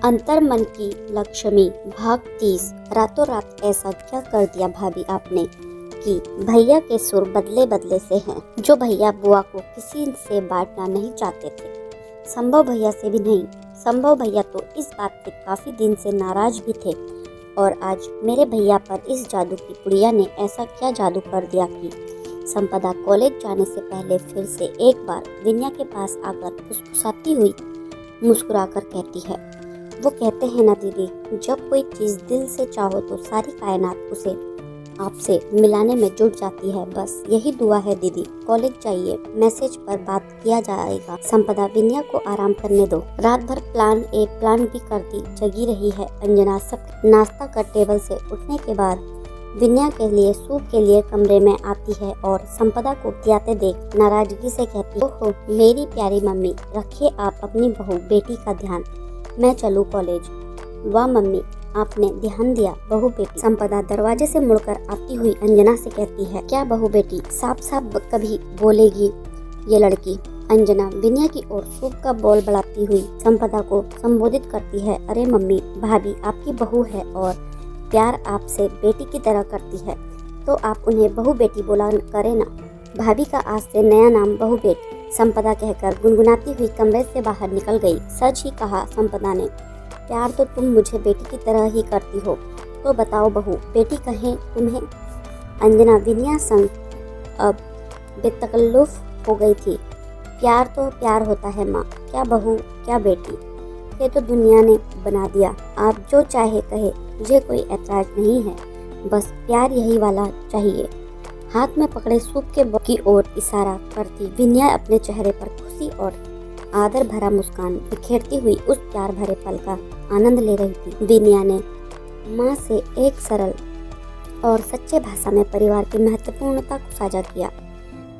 अंतर्मन की लक्ष्मी भाग 30। रातों रात ऐसा क्या कर दिया भाभी आपने कि भैया के सुर बदले बदले से हैं। जो भैया बुआ को किसी से बांटना नहीं चाहते थे, संभव भैया से भी नहीं। संभव भैया तो इस बात से काफी दिन से नाराज भी थे, और आज मेरे भैया पर इस जादू की पुड़िया ने ऐसा क्या जादू कर दिया कि संपदा कॉलेज जाने से पहले फिर से एक बार विनया के पास आकर फुसफुसाती हुई मुस्कुराकर कहती है, वो कहते हैं ना दीदी, जब कोई चीज़ दिल से चाहो तो सारी कायनात उसे आपसे मिलाने में जुट जाती है। बस यही दुआ है दीदी, कॉलेज जाइए, मैसेज पर बात किया जाएगा। संपदा, विनया को आराम करने दो। रात भर प्लान ए प्लान बी करती जगी रही है अंजना। सब नाश्ता कर टेबल से उठने के बाद विनया के लिए सूप के लिए कमरे में आती है और संपदा को पियाते देख नाराजगी से कहती है, ओहो मेरी प्यारी मम्मी, रखिए आप अपनी बहू बेटी का ध्यान, मैं चलूँ कॉलेज। वाह मम्मी, आपने ध्यान दिया बहू बेटी। संपदा दरवाजे से मुड़कर आती हुई अंजना से कहती है, क्या बहू बेटी, साफ साफ कभी बोलेगी ये लड़की। अंजना विनया की ओर सूप का बॉल बढ़ाती हुई संपदा को संबोधित करती है, अरे मम्मी, भाभी आपकी बहू है और प्यार आपसे बेटी की तरह करती है, तो आप उन्हें बहू बेटी बोला करे ना। भाभी का आज से नया नाम बहू बेटी। संपदा कहकर गुनगुनाती हुई कमरे से बाहर निकल गई। सच ही कहा संपदा ने, प्यार तो तुम मुझे बेटी की तरह ही करती हो, तो बताओ बहू बेटी कहें तुम्हें। अंजना विनया संग अब बेतकल्लुफ हो गई थी। प्यार तो प्यार होता है माँ, क्या बहू क्या बेटी, ये तो दुनिया ने बना दिया। आप जो चाहे कहे, मुझे कोई ऐतराज नहीं है, बस प्यार यही वाला चाहिए। हाथ में पकड़े सूप के बॉल की ओर इशारा करती विनया अपने चेहरे पर खुशी और आदर भरा मुस्कान बिखेरती हुई उस प्यार भरे पल का आनंद ले रही थी। विनया ने माँ से एक सरल और सच्चे भाषा में परिवार की महत्वपूर्णता को साझा किया।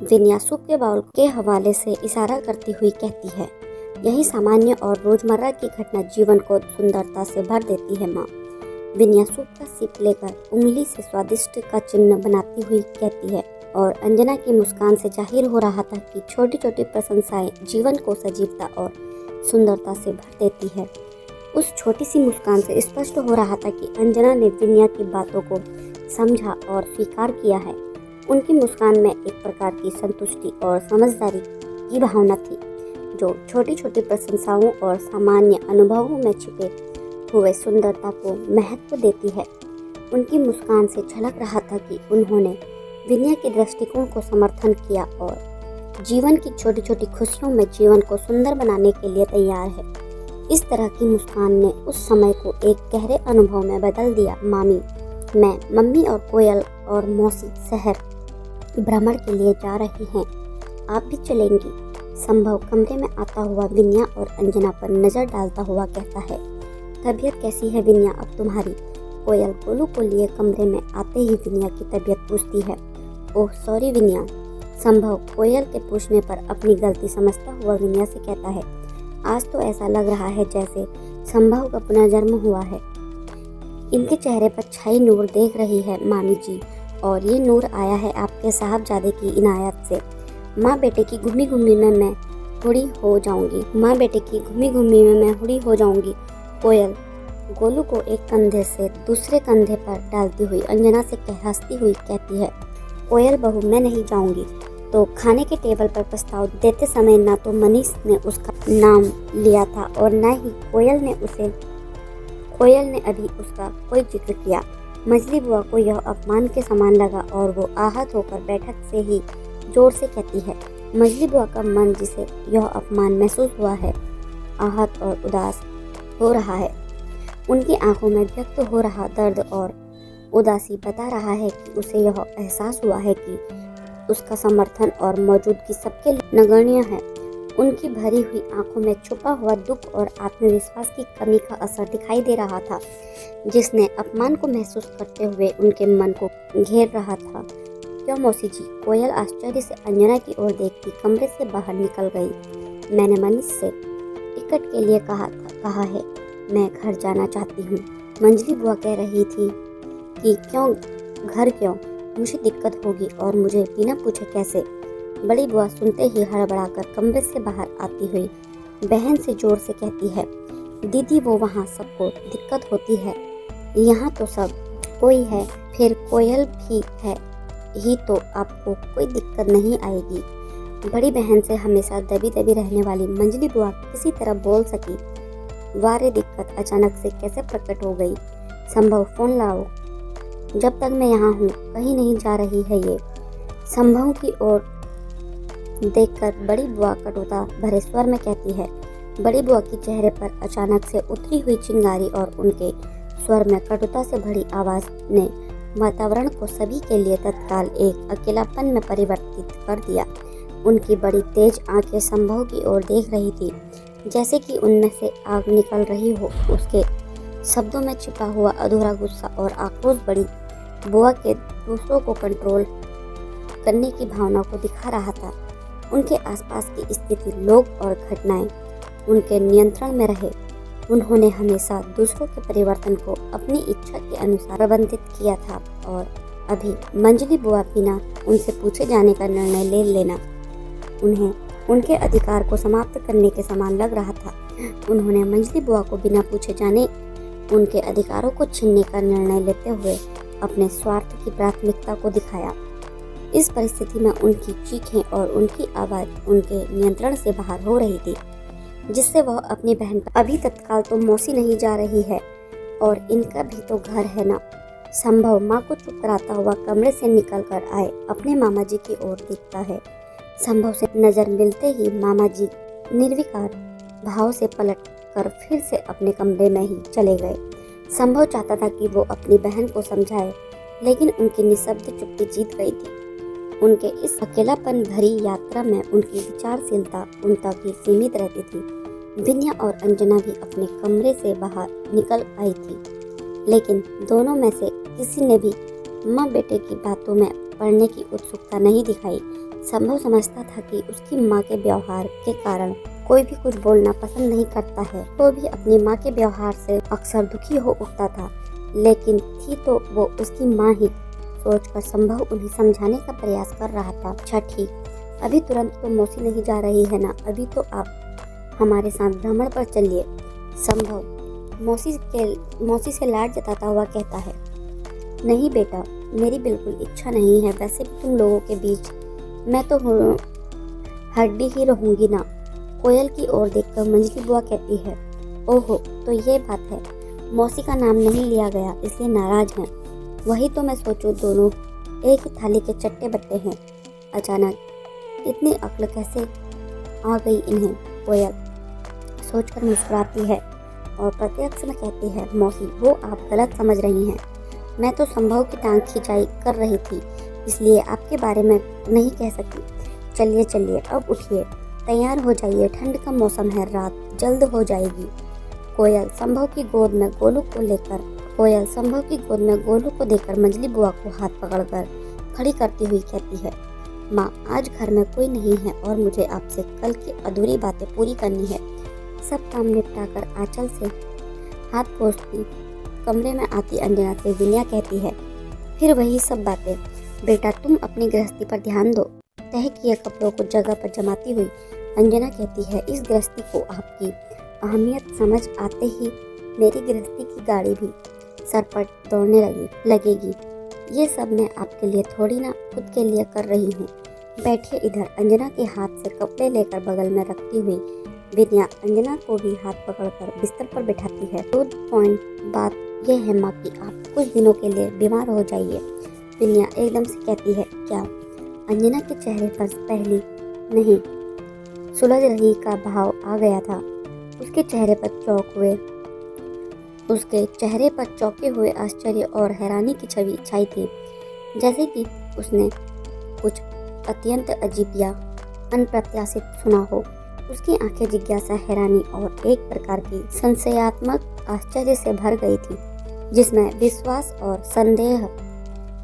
विनया सूप के बाउल के हवाले से इशारा करती हुई कहती है, यही सामान्य और रोजमर्रा की घटना जीवन को सुंदरता से भर देती है माँ। विनया सूप का सिप लेकर उंगली से स्वादिष्ट का चिन्ह बनाती हुई कहती है, और अंजना की मुस्कान से जाहिर हो रहा था कि छोटी छोटी प्रशंसाएं जीवन को सजीवता और सुंदरता से भर देती है। उस छोटी सी मुस्कान से स्पष्ट हो रहा था कि अंजना ने विनया की बातों को समझा और स्वीकार किया है। उनकी मुस्कान में एक प्रकार की संतुष्टि और समझदारी की भावना थी, जो छोटी छोटी प्रशंसाओं और सामान्य अनुभवों में छिपे हुए सुंदरता को महत्व देती है। उनकी मुस्कान से झलक रहा था कि उन्होंने विनया के दृष्टिकोण को समर्थन किया और जीवन की छोटी छोटी खुशियों में जीवन को सुंदर बनाने के लिए तैयार है। इस तरह की मुस्कान ने उस समय को एक गहरे अनुभव में बदल दिया। मामी, मैं, मम्मी और कोयल और मौसी शहर भ्रमण के लिए जा रही हैं, आप भी चलेंगी। संभव कमरे में आता हुआ विनया और अंजना पर नजर डालता हुआ कहता है, तबीयत कैसी है विनया अब तुम्हारी। कोयल गोलू को लिए कमरे में आते ही विनया की तबीयत पूछती है। Oh sorry Vinaya. संभव कोयल के पूछने पर अपनी गलती समझता हुआ विनया से कहता है, आज तो ऐसा लग रहा है जैसे संभव का पुनर्जन्म हुआ है। इनके चेहरे पर छाई नूर देख रही है मामी जी, और ये नूर आया है आपके साहबजादे की इनायत से। माँ बेटे की घूमी घूमी में मैं हुड़ी हो जाऊंगी। माँ बेटे की घूमी घूमी में मैं हुड़ी हो जाऊंगी। कोयल गोलू को एक कंधे से दूसरे कंधे पर डालती हुई अंजना से हंसती हुई कहती है, कोयल बहू मैं नहीं जाऊंगी। तो खाने के टेबल पर प्रस्ताव देते समय ना तो मनीष ने उसका नाम लिया था और न ही कोयल ने अभी उसका कोई जिक्र किया। मछली बुआ को यह अपमान के समान लगा और वो आहत होकर बैठक से ही जोर से कहती है, मछली बुआ का मन जिसे यह अपमान महसूस हुआ है, आहत और उदास हो रहा है। उनकी आंखों में व्यक्त हो रहा दर्द और उदासी बता रहा है कि उसे यह एहसास हुआ है कि उसका समर्थन और मौजूदगी सबके लिए नगण्य है। उनकी भरी हुई आंखों में छुपा हुआ दुख और आत्मविश्वास की कमी का असर दिखाई दे रहा था, जिसने अपमान को महसूस करते हुए उनके मन को घेर रहा था। क्यों मौसी जी। कोयल आश्चर्य से अंजना की ओर देखती कमरे से बाहर निकल गई। मैंने मनीष से टिकट के लिए कहा है, मैं घर जाना चाहती हूँ। मंजली बुआ कह रही थी कि क्यों घर क्यों, मुझे दिक्कत होगी और मुझे बिना पूछे कैसे। बड़ी बुआ सुनते ही हड़बड़ाकर कमरे से बाहर आती हुई बहन से जोर से कहती है, दीदी वो वहाँ सबको दिक्कत होती है, यहाँ तो सब कोई है, फिर कोयल भी है ही तो आपको कोई दिक्कत नहीं आएगी। बड़ी बहन से हमेशा दबी दबी रहने वाली मंजली बुआ किसी तरह बोल सकी। वारे दिक्कत अचानक से कैसे प्रकट हो गई। संभव फोन लाओ, जब तक मैं यहाँ हूँ कहीं नहीं जा रही है ये। संभव की ओर देखकर बड़ी बुआ कटुता भरे स्वर में कहती है। बड़ी बुआ के चेहरे पर अचानक से उतरी हुई चिंगारी और उनके स्वर में कटुता से भरी आवाज ने वातावरण को सभी के लिए तत्काल एक अकेलापन में परिवर्तित कर दिया। उनकी बड़ी तेज आंखें संभव की ओर देख रही थी, जैसे कि उनमें से आग निकल रही हो। उसके शब्दों में छिपा हुआ अधूरा गुस्सा और आक्रोश बड़ी बुआ के दूसरों को कंट्रोल करने की भावना को दिखा रहा था। उनके आसपास की स्थिति, लोग और घटनाएं उनके नियंत्रण में रहे। उन्होंने हमेशा दूसरों के परिवर्तन को अपनी इच्छा के अनुसार प्रबंधित किया था और अभी मंजली बुआ बिना उनसे पूछे जाने का निर्णय ले लेना उन्हें उनके अधिकार को समाप्त करने के समान लग रहा था। उन्होंने मंजली बुआ को बिना पूछे जाने उनके अधिकारों को छीनने का निर्णय लेते हुए अपने स्वार्थ की प्राथमिकता को दिखाया। इस परिस्थिति में उनकी चीखें और उनकी आवाज़ उनके नियंत्रण से बाहर हो रही थी, जिससे वह अपनी बहन पर अभी तत्काल तो मौसी नहीं जा रही है और इनका भी तो घर है ना। संभव माँ को चुप कराता हुआ कमरे से निकल कर आए अपने मामा जी की ओर देखता है। संभव से नजर मिलते ही मामा जी निर्विकार भाव से पलट कर फिर से अपने कमरे में ही चले गए। संभव चाहता था कि वो अपनी बहन को समझाए, लेकिन उनकी निःशब्द चुप्पी जीत गई थी। उनके इस अकेलापन भरी यात्रा में उनकी विचारशीलता उन तक ही सीमित रहती थी। विन्या और अंजना भी अपने कमरे से बाहर निकल आई थी, लेकिन दोनों में से किसी ने भी माँ बेटे की बातों में पढ़ने की उत्सुकता नहीं दिखाई। संभव समझता था कि उसकी माँ के व्यवहार के कारण कोई भी कुछ बोलना पसंद नहीं करता है, तो भी अपनी माँ के व्यवहार से अक्सर दुखी हो उठता था, लेकिन थी तो वो उसकी माँ ही सोचकर संभव उन्हें समझाने का प्रयास कर रहा था। अच्छा ठीक, अभी तुरंत तो मौसी नहीं जा रही है ना, अभी तो आप हमारे साथ भ्रमण पर चलिए। संभव मौसी से लाड जताता हुआ कहता है। नहीं बेटा, मेरी बिल्कुल इच्छा नहीं है, वैसे भी तुम लोगों के बीच मैं तो हड्डी ही रहूंगी ना। कोयल की ओर देखकर मंजली बुआ कहती है। ओहो, तो ये बात है, मौसी का नाम नहीं लिया गया इसलिए नाराज हैं। वही तो मैं सोचूं, दोनों एक ही थाली के चट्टे बट्टे हैं। अचानक इतनी अक्ल कैसे आ गई इन्हें? कोयल सोचकर मुस्कुराती है और प्रत्यक्ष में कहती है। मौसी, वो आप गलत समझ रही हैं। मैं तो संभव की टांग खिंचाई कर रही थी, इसलिए आपके बारे में नहीं कह सकी। चलिए चलिए, अब उठिए, तैयार हो जाइए, ठंड का मौसम है, रात जल्द हो जाएगी। कोयल संभव की गोद में गोलू को देकर मंजली बुआ को हाथ पकड़कर खड़ी करती हुई कहती है। माँ, आज घर में कोई नहीं है और मुझे आपसे कल की अधूरी बातें पूरी करनी है। सब काम निपटाकर आंचल से हाथ पोंछती कमरे में आती अंजना से विनया कहती है। फिर वही सब बातें। बेटा, तुम अपनी गृहस्थी पर ध्यान दो। तह किए कपड़ों को जगह पर जमाती हुई अंजना कहती है। इस गृहस्थी को आपकी अहमियत समझ आते ही मेरी गृहस्थी की गाड़ी भी सर पर दौड़ने लगेगी। ये सब मैं आपके लिए थोड़ी ना खुद के लिए कर रही हूँ। बैठिए इधर। अंजना के हाथ से कपड़े लेकर बगल में रखती हुई विनया अंजना को भी हाथ पकड़कर बिस्तर पर बैठाती है। तो पॉइंट बात यह है माँ कि आप कुछ दिनों के लिए बीमार हो जाइए। विनया एकदम से कहती है। क्या? अंजना के चेहरे पर पहली नहीं सुलझ रही का भाव आ गया था। उसके चेहरे पर चौंके हुए आश्चर्य और हैरानी की छवि छाई थी, जैसे कि उसने कुछ अत्यंत अजीब या अनप्रत्याशित सुना हो। उसकी आंखें जिज्ञासा, हैरानी और एक प्रकार की संशयात्मक आश्चर्य से भर गई थी, जिसमें विश्वास और संदेह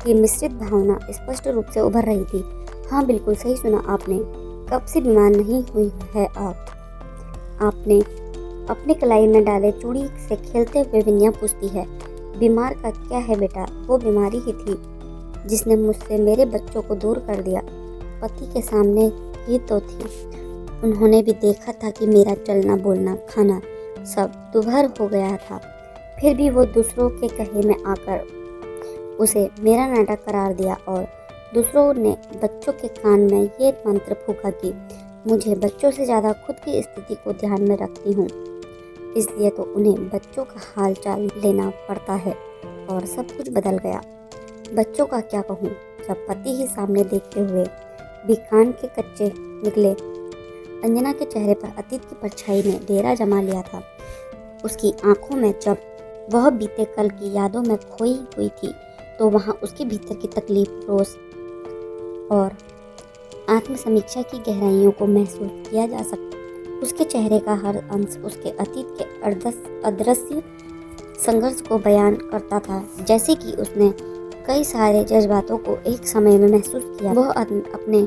की मिश्रित भावना स्पष्ट रूप से उभर रही थी। हाँ, बिल्कुल सही सुना आपने। कब से बीमार नहीं हुई है आपने अपने कलाई में डाले चूड़ी से खेलते हुए विनया पूछती है। बीमार का क्या है बेटा, वो बीमारी ही थी जिसने मुझसे मेरे बच्चों को दूर कर दिया। पति के सामने ही तो थी। उन्होंने भी देखा था कि मेरा चलना बोलना खाना सब दुभर हो गया था। फिर भी वो दूसरों के कहे में आकर उसे मेरा नाटक करार दिया और दूसरों ने बच्चों के कान में ये मंत्र फूका कि मुझे बच्चों से ज़्यादा खुद की स्थिति को ध्यान में रखती हूँ, इसलिए तो उन्हें बच्चों का हाल चाल लेना पड़ता है। और सब कुछ बदल गया। बच्चों का क्या कहूँ, जब पति ही सामने देखते हुए भी कान के कच्चे निकले। अंजना के चेहरे पर अतीत की परछाई ने डेरा जमा लिया था। उसकी आंखों में जब वह बीते कल की यादों में खोई हुई थी, तो वहाँ उसके भीतर की तकलीफ, रोष और आत्मसमीक्षा की गहराइयों को महसूस किया जा सकता। उसके चेहरे का हर अंश उसके अतीत के अदृश्य संघर्ष को बयान करता था, जैसे कि उसने कई सारे जज्बातों को एक समय में महसूस किया। वह अपने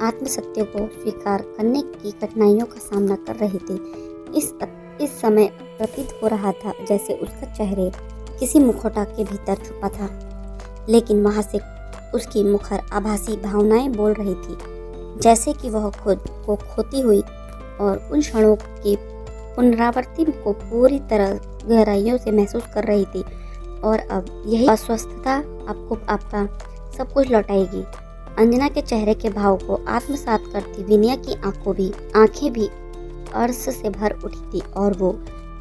आत्मसत्य को स्वीकार करने की कठिनाइयों का सामना कर रही थी। इस समय प्रतीत हो रहा था जैसे उसका चेहरे किसी मुखौटा के भीतर छुपा था, लेकिन वहां से उसकी मुखर आभासी भावनाएं बोल रही थी, जैसे कि वह खुद को खोती हुई और उन क्षणों की पुनरावृत्ति को पूरी तरह गहराइयों से महसूस कर रही थी। और अब यही अस्वस्थता आपको आपका सब कुछ लौटाएगी। अंजना के चेहरे के भाव को आत्मसात करती विनया की आंखें भी अर्श से भर उठी थी और वो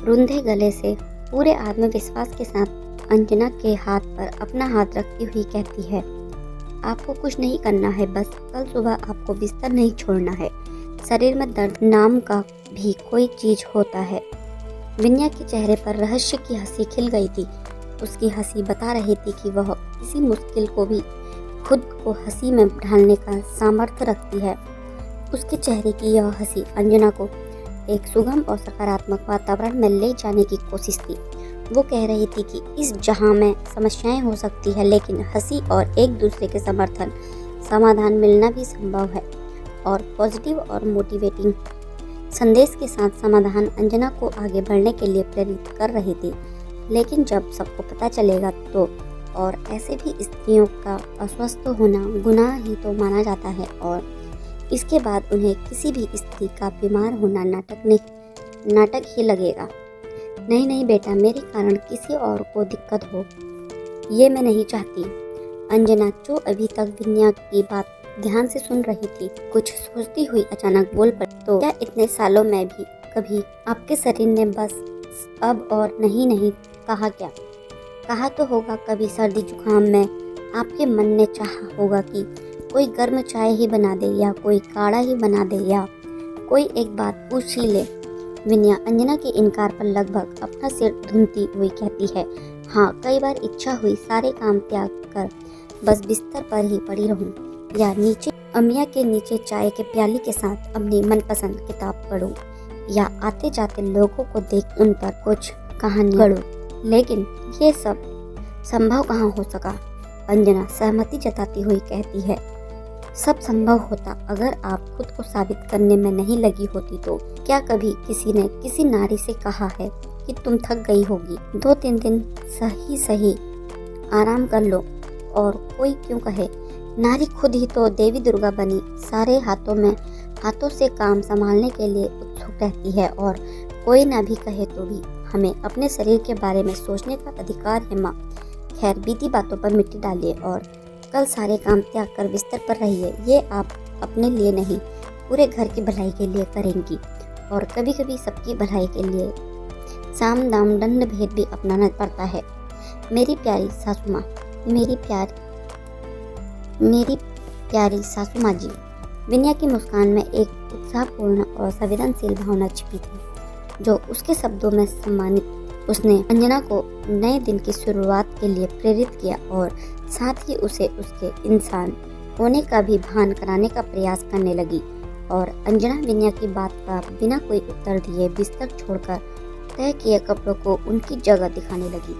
रुंधे गले से पूरे आत्मविश्वास के साथ अंजना के हाथ पर अपना हाथ रखती हुई कहती है, आपको कुछ नहीं करना है, बस कल सुबह आपको बिस्तर नहीं छोड़ना है। शरीर में दर्द नाम का भी कोई चीज होता है। विनया के चेहरे पर रहस्य की हंसी खिल गई थी। उसकी हंसी बता रही थी कि वह किसी मुश्किल को भी खुद को हंसी में ढालने का सामर्थ्य रखती है। उसके चेहरे की यह हंसी अंजना को एक सुगम और सकारात्मक वातावरण में ले जाने की कोशिश थी। वो कह रही थी कि इस जहां में समस्याएं हो सकती है, लेकिन हंसी और एक दूसरे के समर्थन समाधान मिलना भी संभव है। और पॉजिटिव और मोटिवेटिंग संदेश के साथ समाधान अंजना को आगे बढ़ने के लिए प्रेरित कर रही थी। लेकिन जब सबको पता चलेगा तो, और ऐसे भी स्त्रियों का अस्वस्थ होना गुनाह ही तो माना जाता है, और इसके बाद उन्हें किसी भी स्त्री का बीमार होना नाटक ही लगेगा। नहीं नहीं बेटा, मेरे कारण किसी और को दिक्कत हो, ये मैं नहीं चाहती। अंजना, जो अभी तक विनया की बात ध्यान से सुन रही थी, कुछ सोचती हुई अचानक बोल पड़ी, तो क्या इतने सालों में भी कभी आपके शरीर ने बस अब और नहीं कहा? क्या कहा तो होगा कभी सर्दी जुकाम में आपके मन ने चाहा होगा कि कोई गर्म चाय ही बना दे, या कोई काढ़ा ही बना दे, या कोई एक बात पूछ ही ले। विनया अंजना के इनकार पर लगभग अपना सिर ढूंढती हुई कहती है, हाँ, कई बार इच्छा हुई सारे काम त्याग कर बस बिस्तर पर ही पड़ी रहूं, या नीचे अमिया के नीचे चाय के प्याली के साथ अपनी मनपसंद किताब पढूं, या आते जाते लोगों को देख उन पर कुछ कहानी पढूं। लेकिन ये सब संभव कहाँ हो सका? अंजना सहमति जताती हुई कहती है, सब संभव होता अगर आप खुद को साबित करने में नहीं लगी होती। तो क्या कभी किसी ने किसी नारी से कहा है कि तुम थक गई होगी, 2-3 दिन सही आराम कर लो? और कोई क्यों कहे, नारी खुद ही तो देवी दुर्गा बनी सारे हाथों से काम संभालने के लिए उत्सुक रहती है, और कोई ना भी कहे तो भी हमें अपने शरीर के बारे में सोचने का अधिकार है माँ। खैर, बीती बातों पर मिट्टी डालिए और कल सारे काम त्याग कर बिस्तर पर रहिए। ये आप अपने लिए नहीं, पूरे घर की भलाई के लिए करेंगी, और कभी कभी सबकी भलाई के लिए साम दाम दंड भेद भी अपनाना पड़ता है। मेरी प्यारी सासू माँ, मेरी प्यारी सासू माँ जी। विनया की मुस्कान में एक उत्साहपूर्ण और संवेदनशील भावना छिपी थी, जो उसके शब्दों में सम्मानित। उसने अंजना को नए दिन की शुरुआत के लिए प्रेरित किया और साथ ही उसे उसके इंसान होने का भी भान कराने का प्रयास करने लगी। और अंजना विनया की बात का बिना कोई उत्तर दिए बिस्तर छोड़कर तय किए कपड़ों को उनकी जगह दिखाने लगी।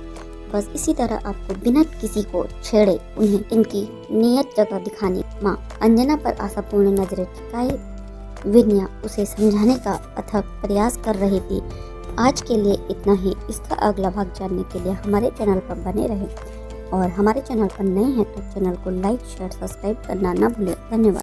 बस इसी तरह आपको बिना किसी को छेड़े उन्हें इनकी नियत जगह दिखानी। माँ अंजना पर आशापूर्ण नजरें टिकाए विनया उसे समझाने का अथक प्रयास कर रही थी। आज के लिए इतना ही। इसका अगला भाग जानने के लिए हमारे चैनल पर बने रहें, और हमारे चैनल पर नए हैं तो चैनल को लाइक, शेयर, सब्सक्राइब करना ना भूलें। धन्यवाद।